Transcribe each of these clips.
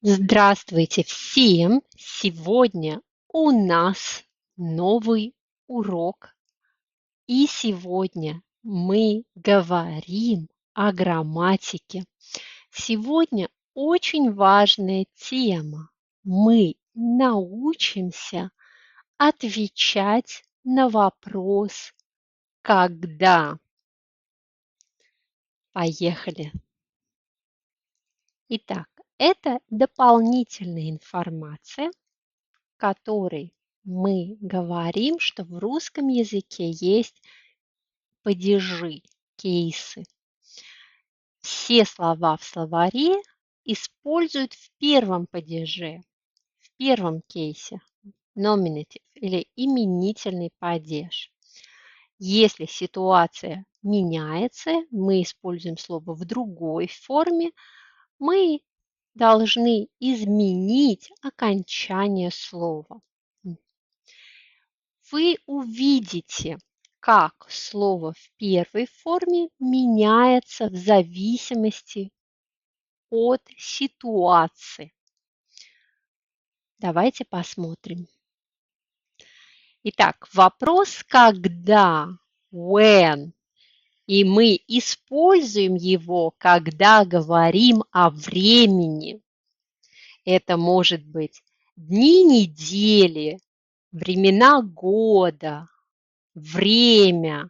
Здравствуйте всем! Сегодня у нас новый урок, и сегодня мы говорим о грамматике. Сегодня очень важная тема. Мы научимся отвечать на вопрос «когда?». Поехали! Итак, это дополнительная информация, в которой мы говорим, что в русском языке есть падежи, кейсы. Все слова в словаре используют в первом падеже, в первом кейсе nominative или именительный падеж. Если ситуация меняется, мы используем слово в другой форме, мы должны изменить окончание слова. Вы увидите, как слово в первой форме меняется в зависимости от ситуации. Давайте посмотрим. Итак, вопрос «когда?» when, и мы используем его, когда говорим о времени. Это может быть дни недели, времена года, время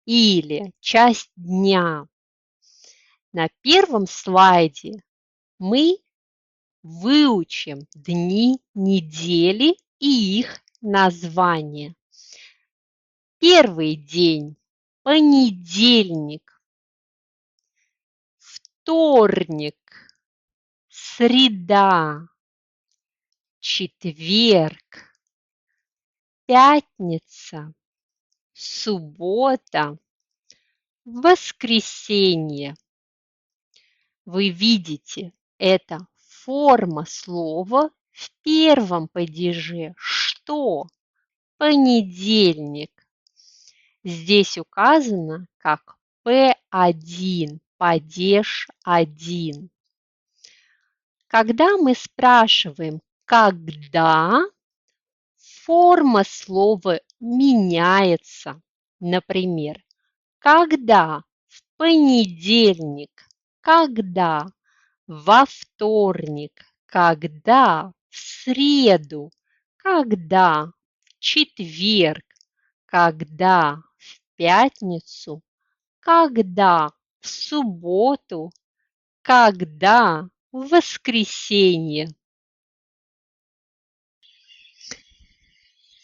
или часть дня. На первом слайде мы выучим дни недели и их названия. Первый день – понедельник, вторник, среда, четверг, пятница, суббота, воскресенье. Вы видите, это форма слова в первом падеже. Что? Понедельник. Здесь указано как P1, падеж 1. Когда мы спрашиваем «когда?», форма слова меняется. Например, когда в понедельник, когда во вторник, когда в среду, когда в четверг, когда в пятницу, когда в субботу, когда в воскресенье.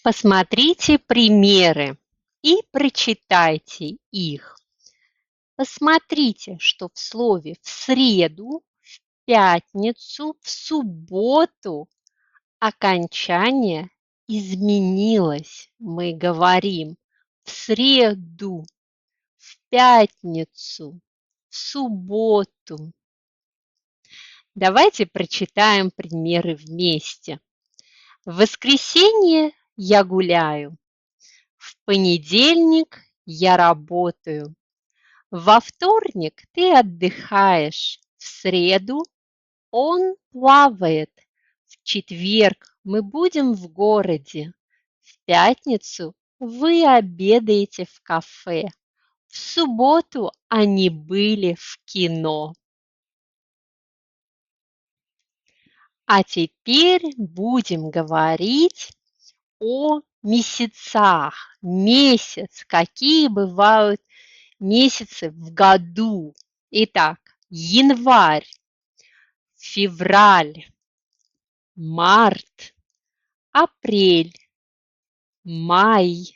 Посмотрите примеры и прочитайте их. Посмотрите, что в слове «в среду», «в пятницу», «в субботу» окончание изменилось. Мы говорим «в среду», «в пятницу», «в субботу». Давайте прочитаем примеры вместе. В воскресенье я гуляю, в понедельник я работаю, во вторник ты отдыхаешь, в среду он плавает, в четверг мы будем в городе, в пятницу вы обедаете в кафе, в субботу они были в кино. А теперь будем говорить о месяцах. Месяц. Какие бывают месяцы в году? Итак, январь, февраль, март, апрель, май,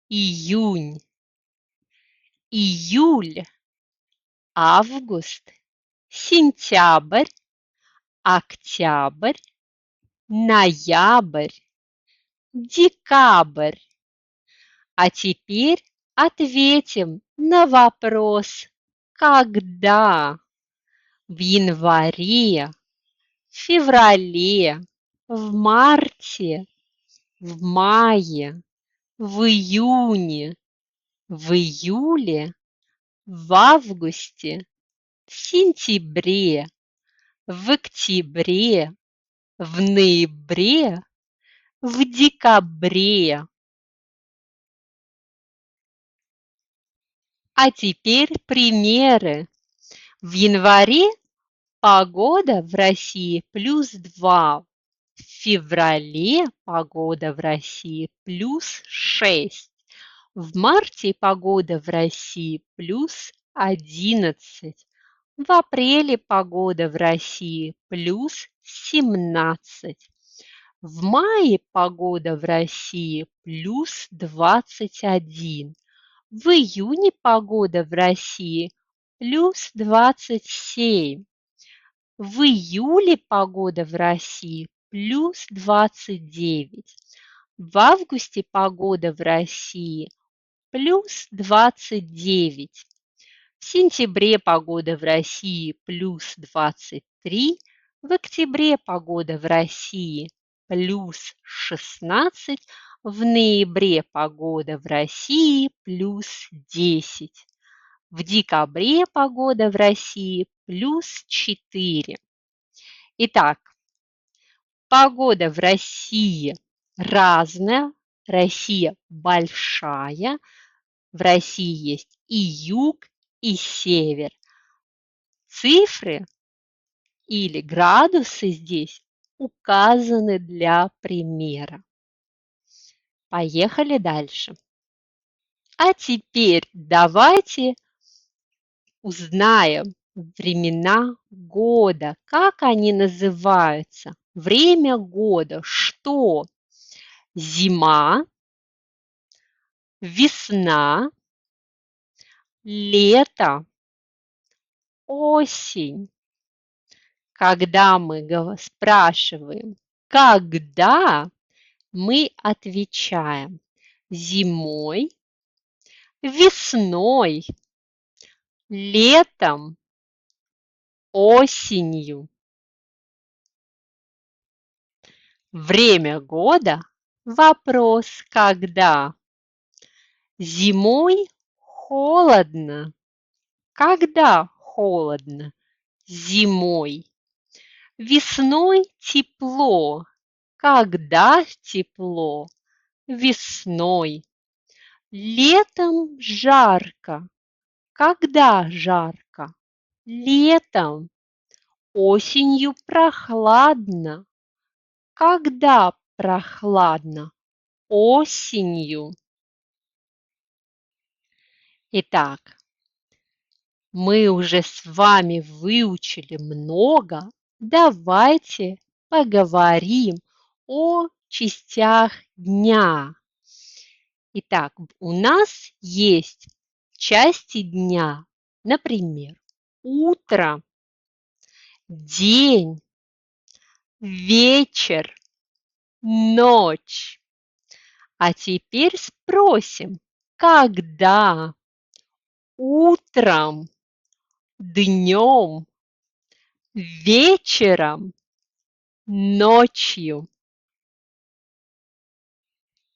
июнь, июль, август, сентябрь, октябрь, ноябрь, декабрь. А теперь ответим на вопрос «когда?». В январе, в феврале, в марте, в мае, в июне, в июле, в августе, в сентябре, в октябре, в ноябре, в декабре. А теперь примеры. В январе погода в России +2, в феврале погода в России +6, в марте погода в России +11, в апреле погода в России +17, в мае погода в России +21, в июне погода в России +27, в июле погода в России +29, в августе погода в России +29, в сентябре погода в России +23, в октябре погода в России +16, в ноябре погода в России +10, в декабре погода в России +4. Итак, погода в России разная, Россия большая, в России есть и юг, и север. Цифры или градусы здесь указаны для примера. Поехали дальше. А теперь давайте узнаем времена года, как они называются. Время года что? Зима, весна, лето, осень. Когда мы спрашиваем «когда?», мы отвечаем зимой, весной, летом, осенью. Время года – вопрос «когда?». Зимой холодно. Когда холодно? Зимой. Весной тепло. Когда тепло? Весной. Летом жарко. Когда жарко? Летом. Осенью прохладно. Когда прохладно? Осенью. Итак, мы уже с вами выучили много. Давайте поговорим о частях дня. Итак, у нас есть части дня, например, утро, день, вечер, ночь. А теперь спросим, когда? Утром, днем, вечером, ночью.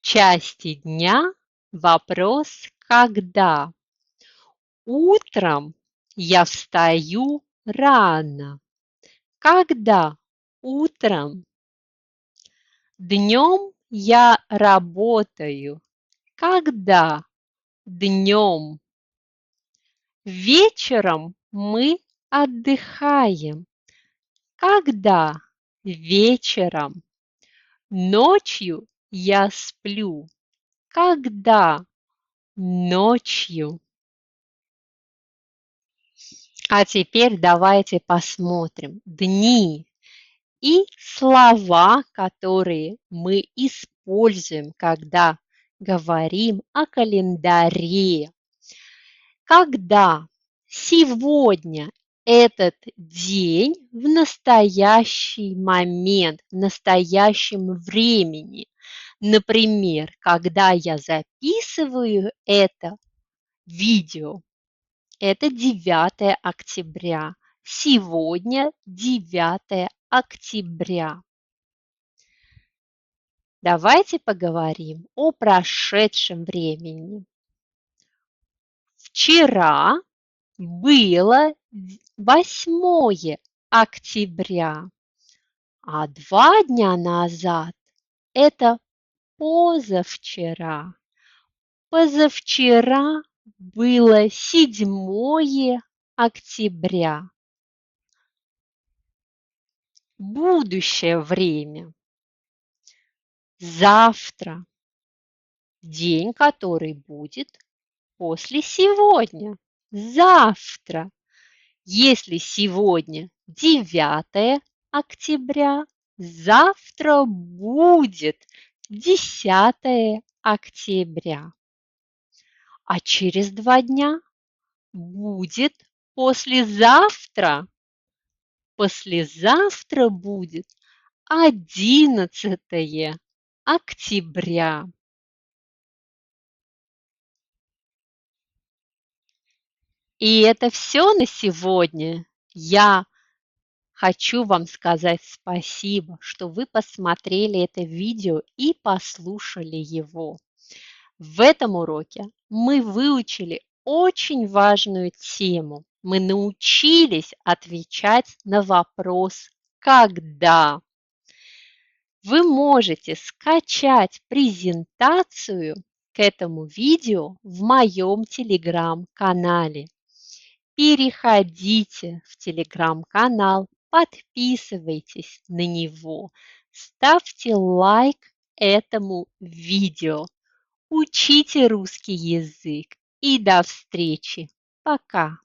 Части дня. Вопрос когда? Утром я встаю рано. Когда? Утром. Днем я работаю. Когда? Днем. Вечером мы отдыхаем. Когда? Вечером. Ночью я сплю. Когда? Ночью. А теперь давайте посмотрим дни и слова, которые мы используем, когда говорим о календаре. Когда? Сегодня этот день в настоящий момент, в настоящем времени. Например, когда я записываю это видео, это 9 октября. Сегодня 9 октября. Давайте поговорим о прошедшем времени. Вчера было 8 октября, а 2 дня назад это позавчера. Позавчера было 7 октября. Будущее время. Завтра. День, который будет после сегодня. Завтра. Если сегодня 9 октября, завтра будет 10 октября. А через 2 дня будет послезавтра. Послезавтра будет 11 октября. И это все на сегодня. Я хочу вам сказать спасибо, что вы посмотрели это видео и послушали его. В этом уроке мы выучили очень важную тему. Мы научились отвечать на вопрос «Когда?». Вы можете скачать презентацию к этому видео в моем телеграм-канале. Переходите в телеграм-канал, подписывайтесь на него, ставьте лайк этому видео, учите русский язык и до встречи. Пока!